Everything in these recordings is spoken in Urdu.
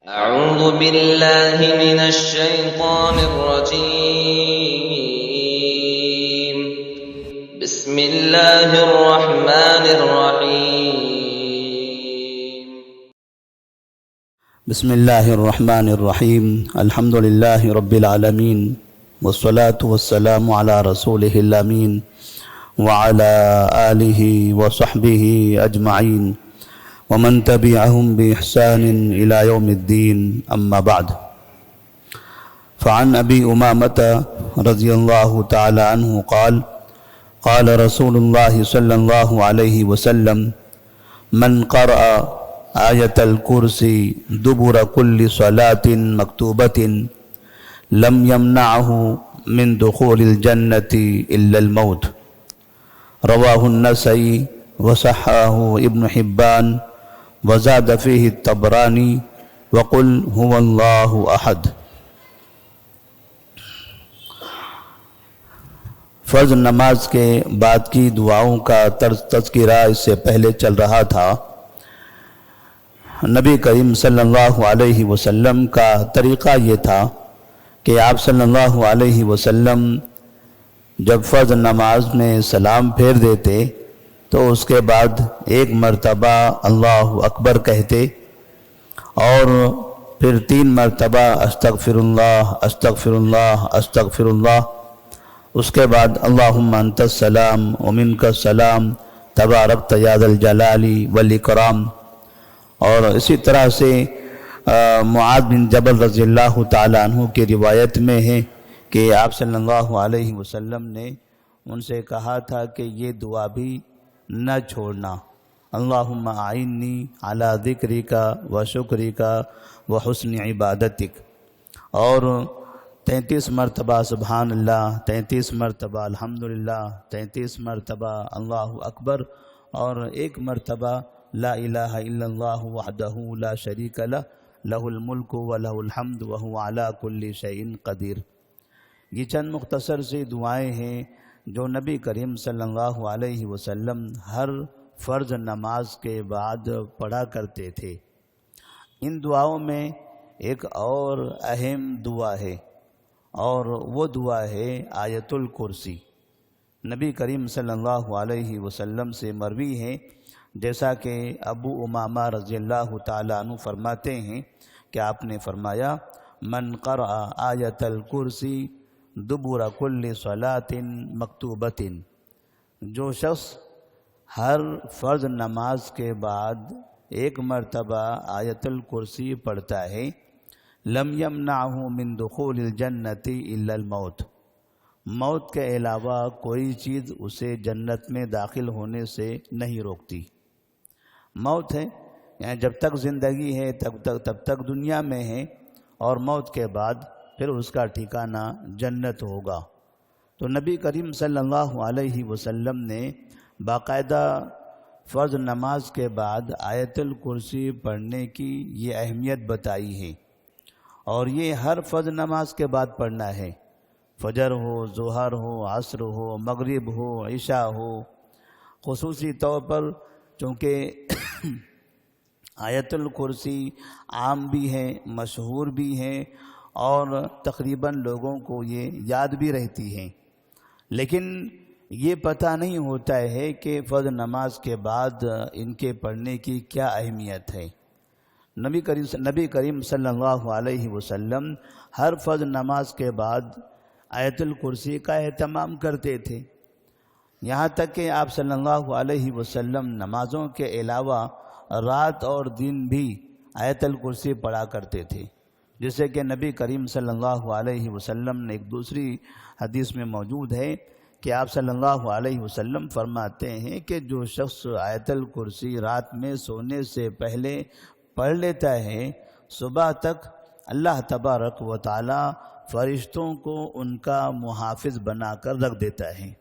أعوذ بالله من الشيطان الرجيم. بسم الله الرحمن الرحيم. بسم الله الرحمن الرحيم. الحمد لله رب العالمين، والصلاة والسلام على رسوله الأمين وعلى آله وصحبه أجمعين ومن تبعهم بإحسان إلى يوم الدين، أما بعد. فعن أبي أمامة رضي الله تعالى عنه قال قال رسول الله صلى الله عليه وسلم: من قرأ آية الكرسي دبر كل صلاة مكتوبة لم يمنعه من دخول الجنة إلا الموت. رواه النسائي وصححه ابن حبان وزاد فيه الطبراني وقل هو الله أحد. فرض نماز کے بعد کی دعاؤں کا تذکرہ اس سے پہلے چل رہا تھا. نبی کریم صلی اللہ علیہ وسلم کا طریقہ یہ تھا کہ آپ صلی اللہ علیہ وسلم جب فرض نماز میں سلام پھیر دیتے تو اس کے بعد ایک مرتبہ اللہ اکبر کہتے اور پھر 3 مرتبہ استغفر اللہ استغفر اللہ استغفر اللہ. اس کے بعد اللہم انت السلام ومنک السلام تبارکت یا ذا الجلال والاکرام. اور اسی طرح سے معاذ بن جبل رضی اللہ تعالیٰ عنہ کی روایت میں ہے کہ آپ صلی اللہ علیہ وسلم نے ان سے کہا تھا کہ یہ دعا بھی نہ چھوڑنا: اللہم اعنی علی ذکرک و شکرک و حسن عبادتک. اور 33 مرتبہ سبحان اللہ، 33 مرتبہ الحمدللہ، 33 مرتبہ اللہ اکبر اور 1 مرتبہ لا الہ الا اللہ وحدہ لا شریک لہ لہ الملک و لہ الحمد وہو علی کل شیء قدیر. یہ چند مختصر سی دعائیں ہیں جو نبی کریم صلی اللہ علیہ وسلم ہر فرض نماز کے بعد پڑھا کرتے تھے. ان دعاؤں میں ایک اور اہم دعا ہے اور وہ دعا ہے آیت الکرسی. نبی کریم صلی اللہ علیہ وسلم سے مروی ہے، جیسا کہ ابو امامہ رضی اللہ تعالیٰ عنہ فرماتے ہیں کہ آپ نے فرمایا: من قرأ آیت الکرسی دبر کل صلاۃ مکتوبۃ. جو شخص ہر فرض نماز کے بعد 1 مرتبہ آیت الکرسی پڑھتا ہے، لم یمنعہ من دخول الجنۃ الا الموت. موت کے علاوہ کوئی چیز اسے جنت میں داخل ہونے سے نہیں روکتی. موت ہے یعنی جب تک زندگی ہے تب تک دنیا میں ہے، اور موت کے بعد پھر اس کا ٹھکانہ جنت ہوگا. تو نبی کریم صلی اللہ علیہ وسلم نے باقاعدہ فرض نماز کے بعد آیت الکرسی پڑھنے کی یہ اہمیت بتائی ہے، اور یہ ہر فرض نماز کے بعد پڑھنا ہے. فجر ہو، ظہر ہو، عصر ہو، مغرب ہو، عشاء ہو. خصوصی طور پر چونکہ آیت الکرسی عام بھی ہے، مشہور بھی ہے، اور تقریباً لوگوں کو یہ یاد بھی رہتی ہے، لیکن یہ پتہ نہیں ہوتا ہے کہ فرض نماز کے بعد ان کے پڑھنے کی کیا اہمیت ہے. نبی کریم صلی اللہ علیہ وسلم ہر فرض نماز کے بعد آیت الکرسی کا اہتمام کرتے تھے، یہاں تک کہ آپ صلی اللہ علیہ وسلم نمازوں کے علاوہ رات اور دن بھی آیت الکرسی پڑھا کرتے تھے. جیسے کہ نبی کریم صلی اللہ علیہ وسلم نے ایک دوسری حدیث میں موجود ہے کہ آپ صلی اللہ علیہ وسلم فرماتے ہیں کہ جو شخص آیت الکرسی رات میں سونے سے پہلے پڑھ لیتا ہے، صبح تک اللہ تبارک و تعالی فرشتوں کو ان کا محافظ بنا کر رکھ دیتا ہے.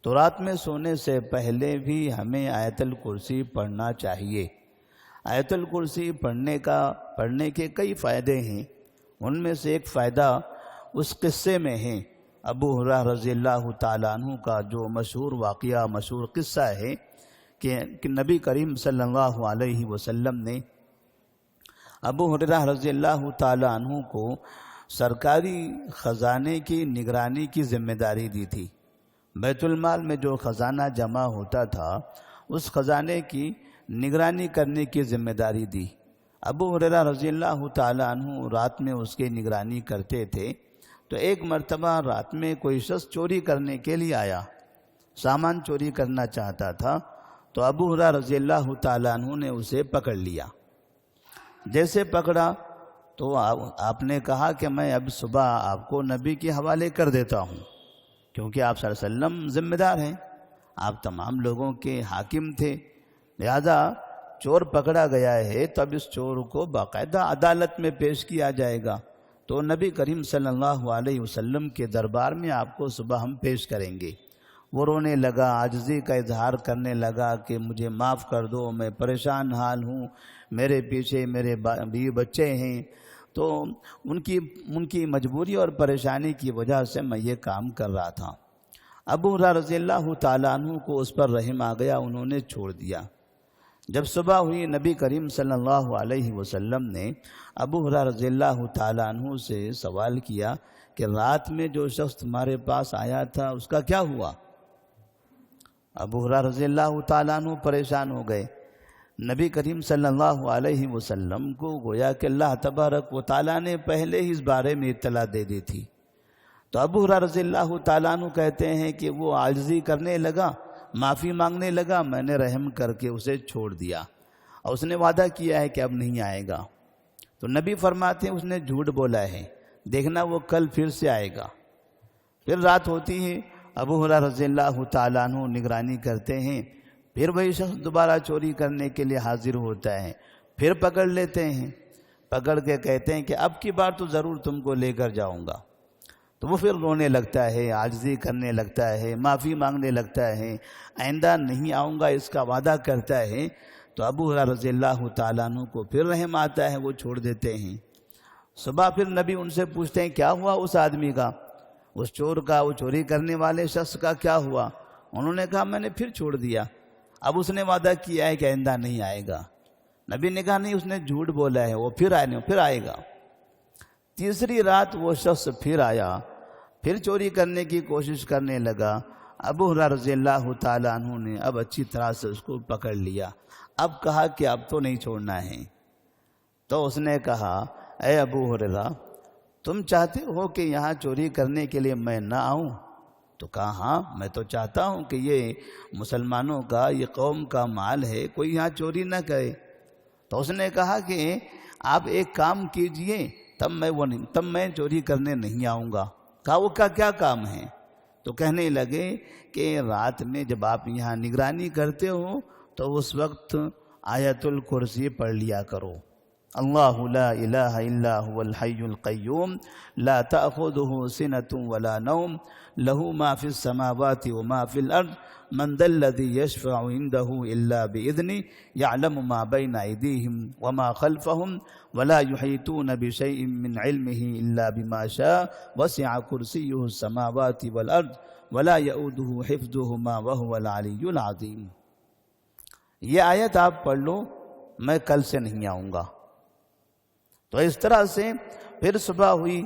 تو رات میں سونے سے پہلے بھی ہمیں آیت الکرسی پڑھنا چاہیے. آیت الکرسی پڑھنے کے کئی فائدے ہیں. ان میں سے ایک فائدہ اس قصے میں ہے، ابو ہریرہ رضی اللہ تعالیٰ عنہ کا جو مشہور واقعہ، مشہور قصہ ہے کہ نبی کریم صلی اللہ علیہ وسلم نے ابو ہریرہ رضی اللہ تعالیٰ عنہ کو سرکاری خزانے کی نگرانی کی ذمہ داری دی تھی۔ بیت المال میں جو خزانہ جمع ہوتا تھا اس خزانے کی نگرانی کرنے کی ذمہ داری دی۔ ابو ہریرہ رضی اللہ تعالیٰ عنہ رات میں اس کی نگرانی کرتے تھے، تو ایک مرتبہ رات میں کوئی شخص چوری کرنے کے لیے آیا، سامان چوری کرنا چاہتا تھا، تو ابو ہریرہ رضی اللہ تعالیٰ عنہ نے اسے پکڑ لیا۔ جیسے پکڑا تو آپ نے کہا کہ میں اب صبح آپ کو نبی کے حوالے کر دیتا ہوں، کیونکہ آپ صلی اللہ علیہ وسلم ذمہ دار ہیں، آپ تمام لوگوں کے حاکم تھے، لہذا چور پکڑا گیا ہے تو اب اس چور کو باقاعدہ عدالت میں پیش کیا جائے گا، تو نبی کریم صلی اللہ علیہ وسلم کے دربار میں آپ کو صبح ہم پیش کریں گے۔ وہ رونے لگا، عاجزی کا اظہار کرنے لگا کہ مجھے معاف کر دو، میں پریشان حال ہوں، میرے پیچھے میرے بیوی بچے ہیں، تو ان کی مجبوری اور پریشانی کی وجہ سے میں یہ کام کر رہا تھا۔ ابو ہریرہ رضی اللہ تعالیٰ عنہ کو اس پر رحم آ گیا، انہوں نے چھوڑ دیا۔ جب صبح ہوئی نبی کریم صلی اللہ علیہ وسلم نے ابو ہریرہ رضی اللہ تعالیٰ عنہ سے سوال کیا کہ رات میں جو شخص تمہارے پاس آیا تھا اس کا کیا ہوا؟ ابو ہریرہ رضی اللہ تعالیٰ عنہ پریشان ہو گئے۔ نبی کریم صلی اللہ علیہ وسلم کو گویا کہ اللہ تبارک و تعالیٰ نے پہلے ہی اس بارے میں اطلاع دے دی تھی۔ تو ابو ہریرہ رضی اللہ تعالیٰ عنہ کہتے ہیں کہ وہ عاجزی کرنے لگا، معافی مانگنے لگا، میں نے رحم کر کے اسے چھوڑ دیا، اور اس نے وعدہ کیا ہے کہ اب نہیں آئے گا۔ تو نبی فرماتے ہیں اس نے جھوٹ بولا ہے، دیکھنا وہ کل پھر سے آئے گا۔ پھر رات ہوتی ہے، ابو ہریرہ رضی اللہ تعالیٰ عنہ نگرانی کرتے ہیں، پھر وہی شخص دوبارہ چوری کرنے کے لیے حاضر ہوتا ہے، پھر پکڑ لیتے ہیں، پکڑ کے کہتے ہیں کہ اب کی بار تو ضرور تم کو لے کر جاؤں گا۔ تو وہ پھر رونے لگتا ہے، عاجزی کرنے لگتا ہے، معافی مانگنے لگتا ہے، آئندہ نہیں آؤں گا اس کا وعدہ کرتا ہے۔ تو ابو ہریرہ رضی اللہ تعالیٰ عنہ کو پھر رحم آتا ہے، وہ چھوڑ دیتے ہیں۔ صبح پھر نبی ان سے پوچھتے ہیں کیا ہوا اس آدمی کا، اس چور کا، وہ چوری کرنے والے شخص کا کیا ہوا؟ انہوں نے کہا میں نے پھر چھوڑ دیا، اب اس نے وعدہ کیا ہے کہ آئندہ نہیں آئے گا۔ نبی نے کہا نہیں، اس نے جھوٹ بولا ہے، وہ پھر آئے گا۔ تیسری رات وہ شخص پھر آیا، پھر چوری کرنے کی کوشش کرنے لگا۔ ابو ہریرہ رضی اللہ تعالیٰ عنہ نے اب اچھی طرح سے اس کو پکڑ لیا، اب کہا کہ اب تو نہیں چھوڑنا ہے۔ تو اس نے کہا اے ابو ہریرہ، تم چاہتے ہو کہ یہاں چوری کرنے کے لیے میں نہ آؤں؟ تو کہا ہاں، میں تو چاہتا ہوں کہ یہ مسلمانوں کا، یہ قوم کا مال ہے، کوئی یہاں چوری نہ کرے۔ تو اس نے کہا کہ آپ ایک کام کیجئے، تب میں چوری کرنے نہیں آؤں گا۔ کہا وہ کیا کام ہے؟ تو کہنے لگے کہ رات میں جب آپ یہاں نگرانی کرتے ہو تو اس وقت آیت الکرسی پڑھ لیا کرو، اللہ لا الہ الا هو الحی القیوم لا تأخذہ سنۃ ولا نوم لہ ما فی السماوات وما فی الارض من ذا الذی یشفع عنده الا بإذنہ یعلم ما بین ایدیہم وما خلفہم ولا یحیطون بشیء من علمہ الا بما شاء وسع کرسیہ السماوات والارض ولا یؤودہ حفظہما وہو العلی العظیم۔ یہ آیت آپ پڑھ لو، میں کل سے نہیں آؤں گا۔ تو اس طرح سے پھر صبح ہوئی،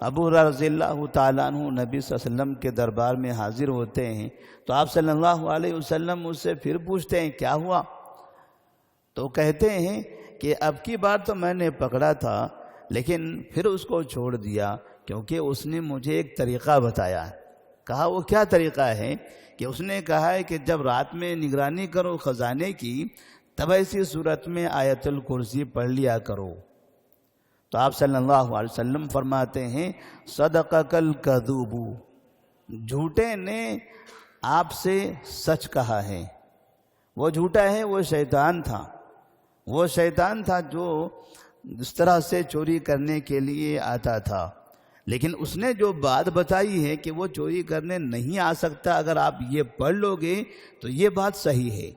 ابو ہریرہ رضی اللہ تعالیٰ عنہ نبی صلی اللہ علیہ وسلم کے دربار میں حاضر ہوتے ہیں، تو آپ صلی اللہ علیہ وسلم اس سے پھر پوچھتے ہیں کیا ہوا؟ تو کہتے ہیں کہ اب کی بار تو میں نے پکڑا تھا، لیکن پھر اس کو چھوڑ دیا، کیونکہ اس نے مجھے ایک طریقہ بتایا ہے۔ کہا وہ کیا طریقہ ہے؟ کہ اس نے کہا ہے کہ جب رات میں نگرانی کرو خزانے کی، تب ایسی صورت میں آیت الکرسی پڑھ لیا کرو۔ تو آپ صلی اللہ علیہ وسلم فرماتے ہیں صدقک الکذوب، جھوٹے نے آپ سے سچ کہا ہے۔ وہ جھوٹا ہے، وہ شیطان تھا جو اس طرح سے چوری کرنے کے لیے آتا تھا، لیکن اس نے جو بات بتائی ہے کہ وہ چوری کرنے نہیں آ سکتا، اگر آپ یہ پڑھ لو گے تو یہ بات صحیح ہے۔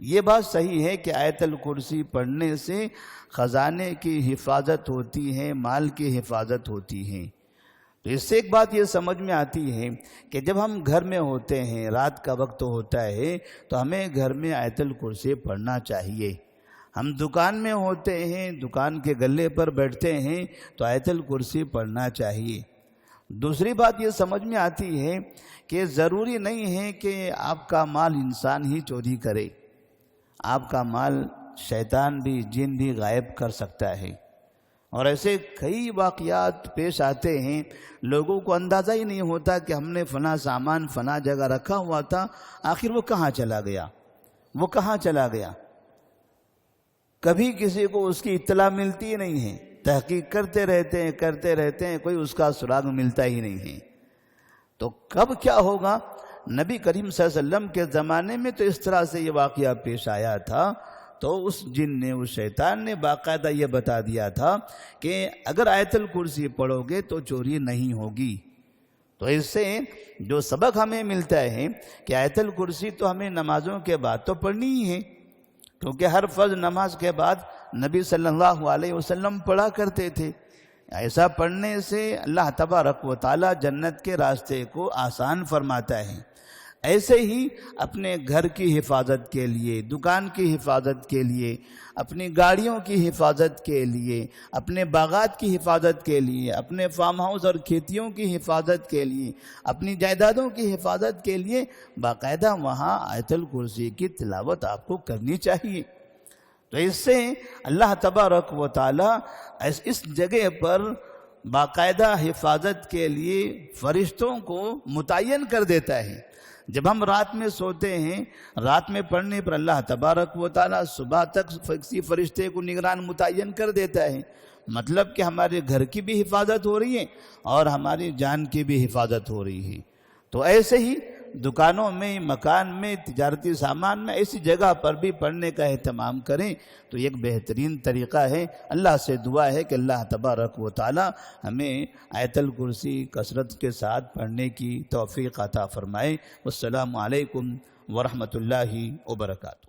یہ بات صحیح ہے کہ آیت الکرسی پڑھنے سے خزانے کی حفاظت ہوتی ہے، مال کی حفاظت ہوتی ہے۔ تو اس سے ایک بات یہ سمجھ میں آتی ہے کہ جب ہم گھر میں ہوتے ہیں، رات کا وقت ہوتا ہے، تو ہمیں گھر میں آیت الکرسی پڑھنا چاہیے۔ ہم دکان میں ہوتے ہیں، دکان کے گلے پر بیٹھتے ہیں تو آیت الکرسی پڑھنا چاہیے۔ دوسری بات یہ سمجھ میں آتی ہے کہ ضروری نہیں ہے کہ آپ کا مال انسان ہی چوری کرے، آپ کا مال شیطان بھی، جن بھی غائب کر سکتا ہے۔ اور ایسے کئی واقعات پیش آتے ہیں، لوگوں کو اندازہ ہی نہیں ہوتا کہ ہم نے فلاں سامان فلاں جگہ رکھا ہوا تھا، آخر وہ کہاں چلا گیا، وہ کہاں چلا گیا۔ کبھی کسی کو اس کی اطلاع ملتی ہی نہیں ہے، تحقیق کرتے رہتے ہیں، کوئی اس کا سراغ ملتا ہی نہیں ہے۔ تو کب کیا ہوگا؟ نبی کریم صلی اللہ علیہ وسلم کے زمانے میں تو اس طرح سے یہ واقعہ پیش آیا تھا، تو اس جن نے، اس شیطان نے باقاعدہ یہ بتا دیا تھا کہ اگر آیت الکرسی پڑھو گے تو چوری نہیں ہوگی۔ تو اس سے جو سبق ہمیں ملتا ہے کہ آیت الکرسی تو ہمیں نمازوں کے بعد تو پڑھنی ہی ہے، کیونکہ ہر فرض نماز کے بعد نبی صلی اللہ علیہ وسلم پڑھا کرتے تھے۔ ایسا پڑھنے سے اللہ تبارک و تعالی جنت کے راستے کو آسان فرماتا ہے۔ ایسے ہی اپنے گھر کی حفاظت کے لیے، دکان کی حفاظت کے لیے، اپنی گاڑیوں کی حفاظت کے لیے، اپنے باغات کی حفاظت کے لیے، اپنے فارم ہاؤس اور کھیتیوں کی حفاظت کے لیے، اپنی جائیدادوں کی حفاظت کے لیے باقاعدہ وہاں آیت الکرسی کی تلاوت آپ کو کرنی چاہیے۔ تو اس سے اللہ تبارک و تعالی اس جگہ پر باقاعدہ حفاظت کے لیے فرشتوں کو متعین کر دیتا ہے۔ جب ہم رات میں سوتے ہیں، رات میں پڑھنے پر اللہ تبارک و تعالی صبح تک کسی فرشتے کو نگران متعین کر دیتا ہے، مطلب کہ ہمارے گھر کی بھی حفاظت ہو رہی ہے اور ہماری جان کی بھی حفاظت ہو رہی ہے۔ تو ایسے ہی دکانوں میں، مکان میں، تجارتی سامان میں، ایسی جگہ پر بھی پڑھنے کا اہتمام کریں تو ایک بہترین طریقہ ہے۔ اللہ سے دعا ہے کہ اللہ تبارک و تعالی ہمیں آیت الکرسی کثرت کے ساتھ پڑھنے کی توفیق عطا فرمائے۔ والسلام علیکم ورحمۃ اللہ وبرکاتہ۔